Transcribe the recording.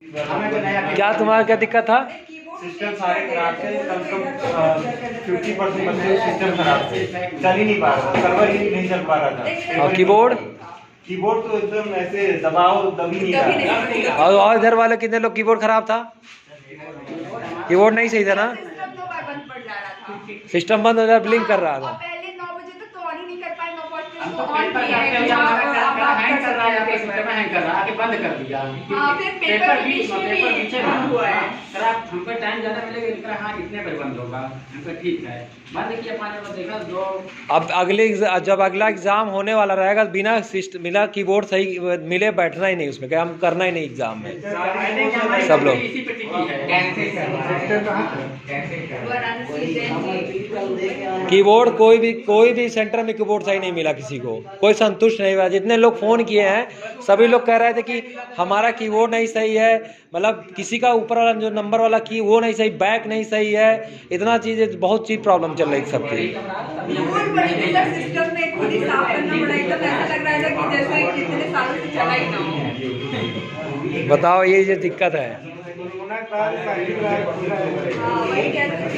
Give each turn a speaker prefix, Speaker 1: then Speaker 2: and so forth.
Speaker 1: क्या तुम्हारा क्या दिक्कत था?
Speaker 2: सिस्टम सारे खराब थे, कम से कम 50% बच्चे सिस्टम खराब थे, चल ही नहीं पा रहा था, सर्वर ही नहीं चल पा रहा था।
Speaker 1: और कीबोर्ड
Speaker 2: तो एकदम ऐसे दबाव दबी नहीं रहा।
Speaker 1: और इधर वाले कितने लोग कीबोर्ड खराब था? कीबोर्ड नहीं सही था ना? सिस्टम बंद हो जाए ब्लिंक कर रहा था।
Speaker 3: पहले 9 बजे तक तो ऑन ही नहीं कर पाए, 9:45
Speaker 4: हम
Speaker 3: को
Speaker 4: तो
Speaker 3: ऑन
Speaker 4: पेपर
Speaker 3: किया है,
Speaker 4: हैंग कर रहा है, या फिर सिस्टम हैंग कर रहा है, आके बंद कर दिया।
Speaker 3: हाँ, फिर पेपर बीच में भी
Speaker 4: पीछे
Speaker 3: बंद हुआ है।
Speaker 4: सर आप हमको टाइम ज्यादा मिलेगा, इनका हाँ इतने पर बंद होगा, हमको ठीक है बंद किया 5 बजे देखा जो।
Speaker 1: अब जब अगला एग्जाम होने वाला रहेगा बिना सिस्टम मिला कीबोर्ड सही मिले बैठना ही नहीं उसमें, क्या हम करना ही नहीं एग्जाम में सब लोग।
Speaker 4: इसी पे टिकी है
Speaker 1: कीबोर्ड कोई भी सेंटर में कीबोर्ड सही नहीं मिला, किसी को कोई संतुष्ट नहीं हुआ। जितने लोग फोन किए हैं सभी लोग कह रहे थे कि हमारा कीबोर्ड नहीं सही है, मतलब किसी का ऊपर वाला जो नंबर वाला की वो नहीं सही, बैक नहीं सही है, इतना चीजें बहुत चीज प्रॉब्लम चल रही सबकी।
Speaker 3: सिस्टम में खुद ही साफ करना पड़ा, एकदम ऐसा लग रहा था कि जैसे कितने सालों से चला ही ना हो।
Speaker 1: बताओ ये दिक्कत है।
Speaker 3: वही कहते हैं